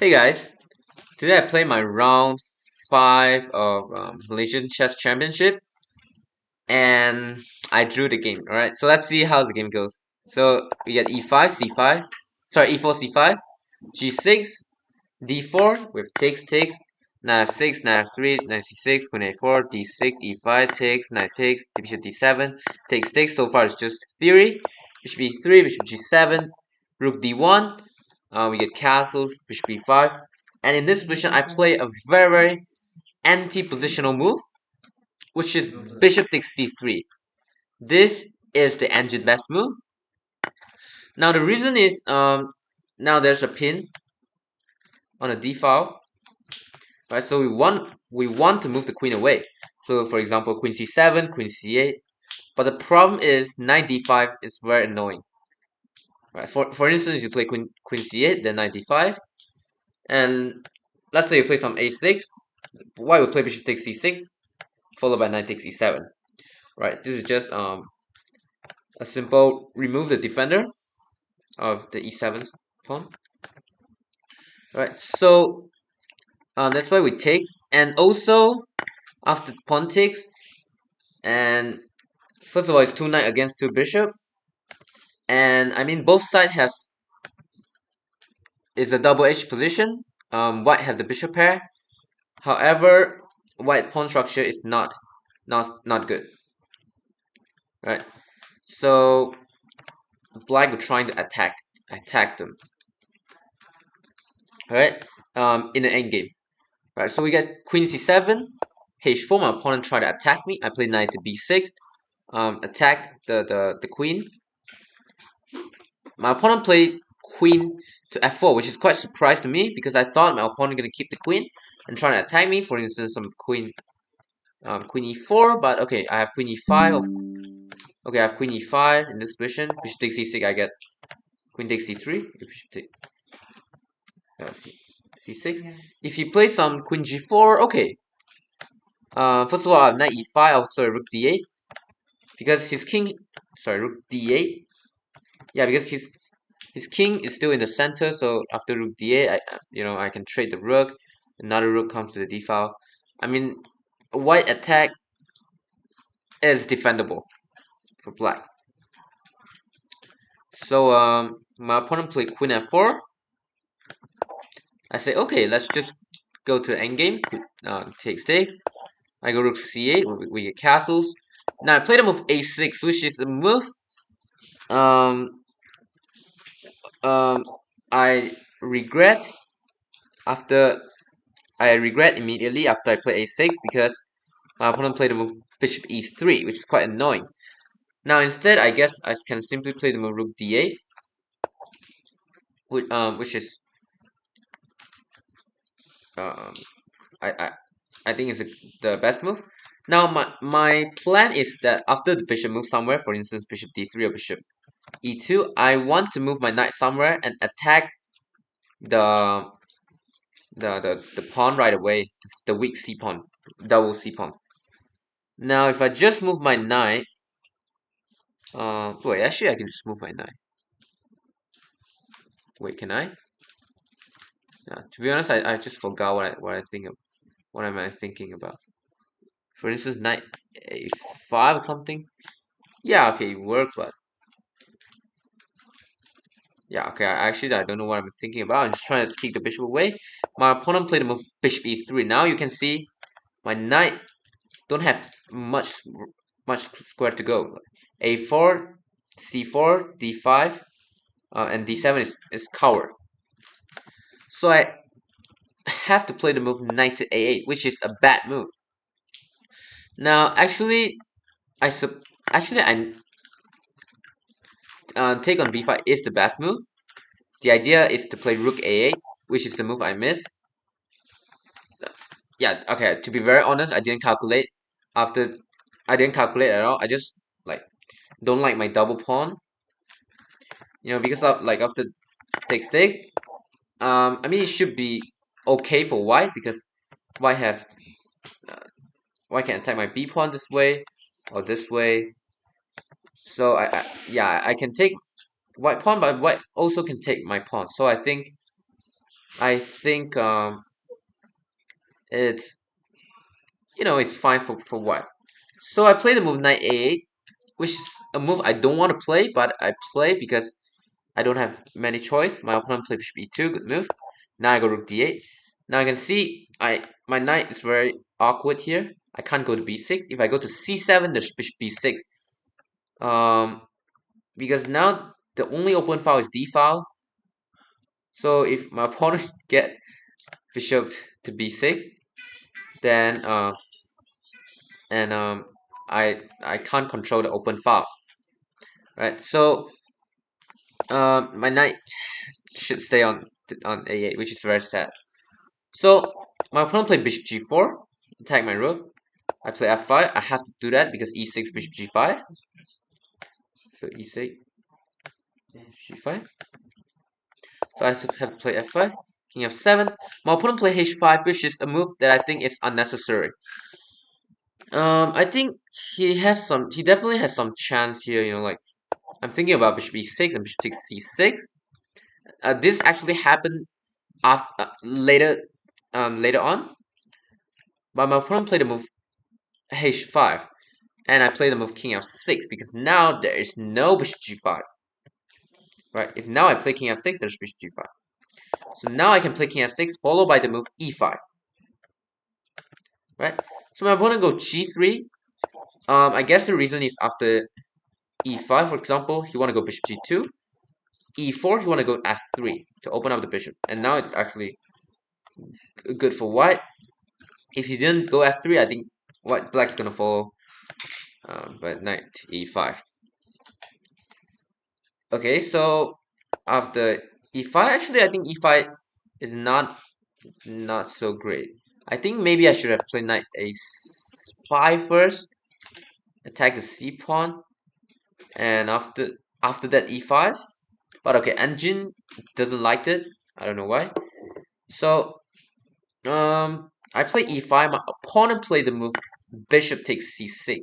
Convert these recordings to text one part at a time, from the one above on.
Hey guys, today I play my round 5 of Malaysian Chess Championship and I drew the game. Alright, so let's see how the game goes. So we get e5, c5, sorry, e4, c5, g6, d4 with takes, knight f6, knight f3, knight c6, queen a4, d6, e5, takes, bishop d7, takes. So far it's just theory. Bishop e3, bishop g7, rook d1. We get castles, bishop b5. And in this position, I play a very anti-positional move, which is bishop takes c3. This is the engine best move. Now the reason is now there's a pin on a d file, right? So we want to move the queen away. So for example, queen c7, queen c8. But the problem is knight d5 is very annoying. Right? For instance, you play queen c8, then knight d5, and let's say you play some a6. Why we play bishop takes c6, followed by knight takes e7. Right? This is just a simple remove the defender of the e7 pawn. Right? So that's why we take, and also after pawn takes, and first of all, it's 2 knight against 2 bishop, and I mean both sides have is a double-edged position. White have the bishop pair. However, white pawn structure is not good. Right? So black are trying to attack them. Right? In the endgame. Right, so we get queen c7, h4. My opponent try to attack me. I play knight to b6, attack the queen. My opponent played queen to f4, which is quite surprised to me because I thought my opponent gonna keep the queen and try to attack me. For instance, some queen e4, but okay, I have queen e5. Okay, I have queen e5 in this position. Bishop takes c6. I get queen takes c3. Bishop take c6. If you play some queen g4, okay. First of all, I have knight e5. Sorry, rook d8, because his king. Sorry, rook d8. Yeah, because his king is still in the center. So after rook d8, I can trade the rook. Another rook comes to the d file. I mean, white attack is defendable for black. So my opponent played queen f4. I say, okay, let's just go to the endgame. Take. I go rook c8. We get castles. Now I play the move a6, which is a move um I regret after immediately after I play a6, because my opponent played the move bishop e3, which is quite annoying. Now instead, I guess I can simply play the move rook d8, which is um I think is the best move. Now my plan is that after the bishop moves somewhere, for instance bishop d3 or bishop e2, I want to move my knight somewhere and attack the the pawn right away, the weak c pawn, double c pawn. Now if I just move my knight, wait, actually I can just move my knight. Wait, can I? To be honest, I just forgot what am I thinking about. For instance, knight a5 or something. Yeah, okay, it worked, but yeah, okay. I don't know what I'm thinking about. I'm just trying to kick the bishop away. My opponent played the move bishop e3. Now you can see my knight don't have much square to go. A4, c4, d5, and d7 is covered. So I have to play the move knight to a8, which is a bad move. Now, actually, I sub actually I take on b5 is the best move. The idea is to play rook a8, which is the move I missed. Yeah, okay. To be very honest, I didn't calculate after. I didn't calculate at all. I just like don't like my double pawn. Because of like after take. I mean it should be okay for white because white have white can attack my b pawn this way or this way. So yeah, I can take white pawn, but white also can take my pawn. So I think I think it's it's fine for white. So I play the move knight a8, which is a move I don't want to play, but I play because I don't have many choice. My opponent played bishop e2, good move. Now I go rook d8. Now I can see my knight is very awkward here. I can't go to b6. If I go to c7, there's bishop b6. Because now the only open file is d file. So if my opponent get bishop to b6, then and I can't control the open file, right? So my knight should stay on a8, which is very sad. So my opponent played bishop g4, attack my rook. I play f5. I have to do that because e6, bishop g5. So e6, g5. So I have to play f5. King f7. My opponent played h5, which is a move that I think is unnecessary. I think he definitely has some chance here. Like I'm thinking about bishop e6 and bishop takes c6. This actually happened after later on, but my opponent played the move h5, and I play the move king f6 because now there is no bishop g5. Right? If now I play king f6, there's bishop g5. So now I can play king f6 followed by the move e5. Right? So my opponent goes g3. I guess the reason is after e5, for example, he want to go bishop g2. e4, he want to go f3 to open up the bishop. And now it's actually good for white. If he didn't go f3, I think black's gonna fall. But knight e5. Okay, so after e5, actually I think e5 is not so great. I think maybe I should have played knight a5 first, attack the c pawn, and after that e5. But okay, engine doesn't like it. I don't know why. So I play e5. My opponent played the move bishop takes c6.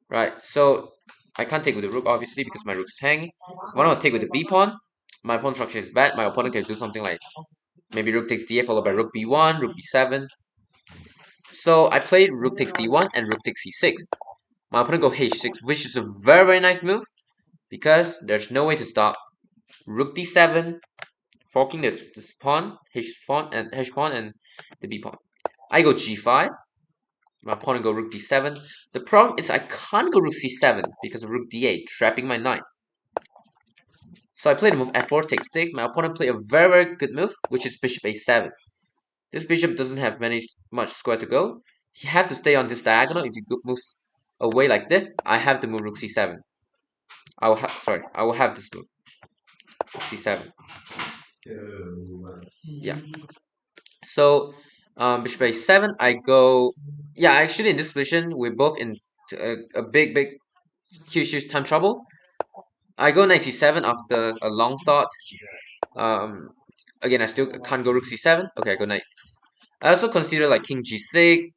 Right. So I can't take with the rook obviously because my rook is hanging. Why don't I take with the b pawn? My pawn structure is bad. My opponent can do something like maybe rook takes d8 followed by rook b1, rook b7. So I played rook takes d1 and rook takes c6. My opponent go h6, which is a very nice move because there's no way to stop rook d7, forking this pawn, h pawn and the b pawn. I go g5. My opponent go rook d7. The problem is I can't go rook c7 because of rook d8, trapping my knight. So I play the move f4 takes. My opponent play a very good move, which is bishop a7. This bishop doesn't have much square to go. You have to stay on this diagonal. If you move away like this, I have to move rook c7. I will have this move. Rook c7. Yeah. So bishop a7, I go. Yeah, actually in this position, we're both in a big, huge time trouble. I go knight c7 after a long thought. Um, again, I still can't go rook c7. Okay, I go knight. I also consider like king g6,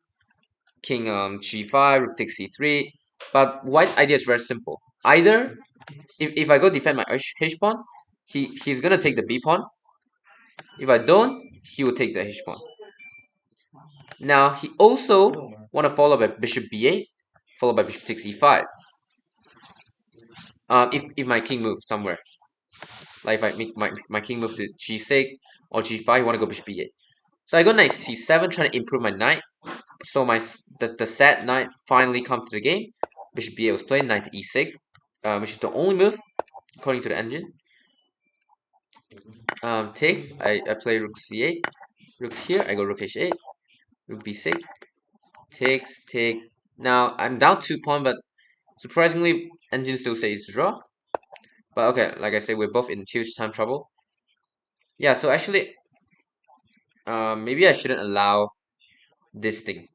king g5, rook takes c3. But white's idea is very simple. Either if I go defend my h pawn, he's gonna take the b pawn. If I don't, he will take the h pawn. Now he also want to follow by bishop b8, followed by bishop takes e5. If my king moves somewhere, like if I make my king move to g6 or g5, you want to go bishop b8. So I go knight c7, trying to improve my knight. So the sad knight finally comes to the game. Bishop b8 was played, knight to e6, which is the only move according to the engine. Takes. I play rook c8. Rook here. I go rook h8. Rook b6. Takes. Now I'm down 2 pawn, but surprisingly, engine still says draw. But okay, like I said, we're both in huge time trouble. Yeah, so actually, maybe I shouldn't allow this thing,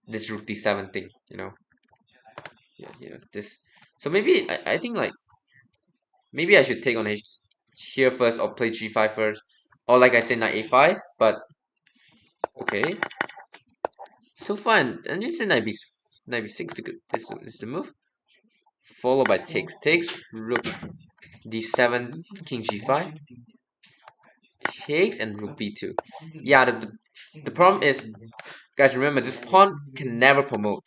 this rook d7 thing, Yeah, this. So maybe I think like maybe I should take on h here first or play g5 first, or like I said, knight a5. But okay, so fine. And just say knight b6 to good. This is the move. Followed by takes rook d7, king g5. takes and rook b2. Yeah, the problem is, guys, remember this pawn can never promote.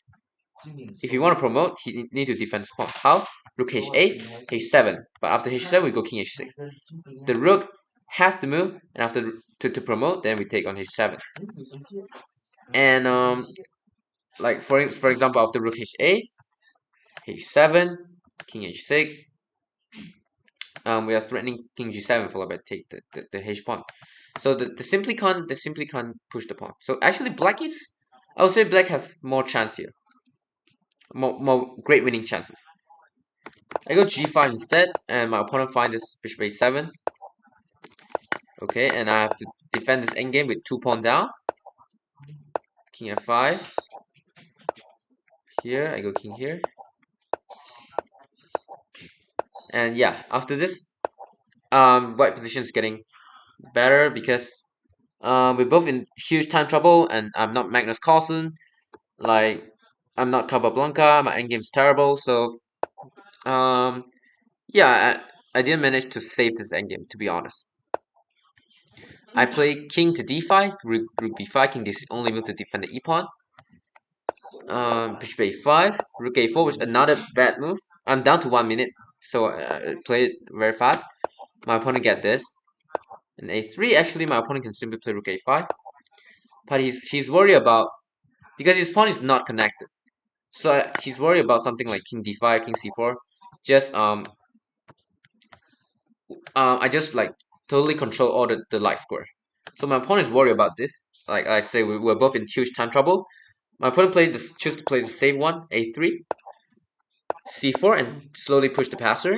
If you want to promote, he need to defend his pawn. How? Rook h8, h7. But after h7, we go king h6. The rook have to move, and after to promote, then we take on h7. And like for example, after rook h8, h7, king h6. We are threatening king g7 followed by take the h pawn. So the simply can't push the pawn. So actually, black is, I would say black have more chance here, more great winning chances. I go g5 instead, and my opponent finds this bishop a7. Okay, and I have to defend this endgame with 2 pawn down. King f5. Here, I go king here. And yeah, after this, white position is getting better because we're both in huge time trouble, and I'm not Magnus Carlsen. Like, I'm not Capablanca. My endgame's terrible. So, yeah, I didn't manage to save this endgame, to be honest. I play king to d5, rook b5. King is only move to defend the e pawn. Bishop a5, rook a4, which is another bad move. I'm down to 1 minute, so I play it very fast. My opponent get this. And a3, actually, my opponent can simply play rook a5. But he's worried about, because his pawn is not connected. So he's worried about something like king d5, king c4. Just I just like totally control all the light square. So my opponent is worried about this. Like I say, we're both in huge time trouble. My opponent choose to play the safe one, a3, c4, and slowly push the passer.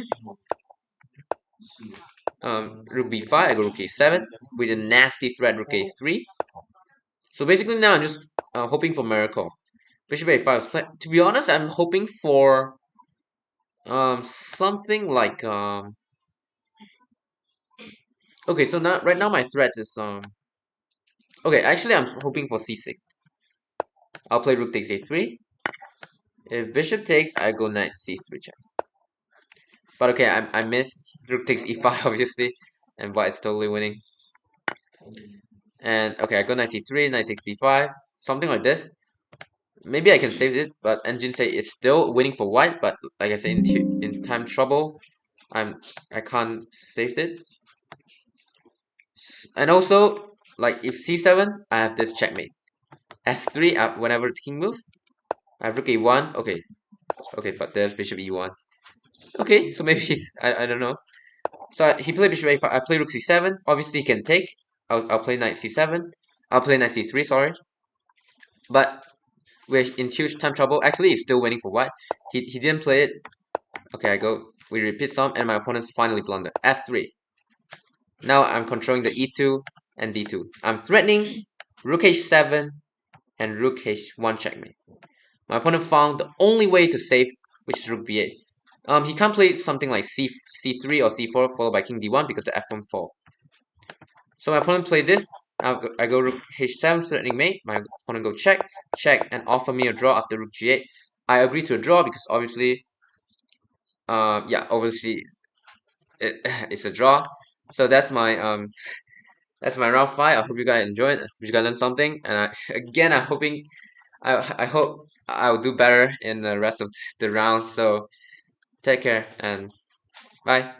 Rook b5, I go rook a7 with a nasty threat rook a3. So basically now I'm just hoping for miracle. Bishop a5. To be honest, I'm hoping for something like okay. So now right now my threat is okay. Actually, I'm hoping for c6. I'll play rook takes a3. If bishop takes, I go knight c3 check. But okay, I miss rook takes e5 obviously, and white is totally winning. And okay, I go knight c3, knight takes b5, something like this. Maybe I can save it, but engine say it's still winning for white. But like I said, in time trouble, I can't save it. And also, like if c7, I have this checkmate. f3, whenever the king move, I have rook a1. Okay, okay, but there's bishop e1. Okay, so maybe he's I don't know. So he played bishop a5. I play rook c7. Obviously, he can take. I'll play knight c7. I'll play knight c3. Sorry, but we're in huge time trouble. Actually, he's still winning for white. He didn't play it. Okay, I go. We repeat some, and my opponent's finally blunder. f3. Now I'm controlling the e2 and d2. I'm threatening rook h7 and rook h1 checkmate. My opponent found the only way to save, which is rook b8. He can't play something like c3 or c4 followed by king d1 because the f1 fall. So my opponent played this. I go rook h7 threatening mate. My opponent go check, check, and offer me a draw after rook g8. I agree to a draw because obviously, yeah, obviously it's a draw. So that's my round 5. I hope you guys enjoyed. I hope you guys learned something. And again, I hope I'll do better in the rest of the rounds. So take care and bye.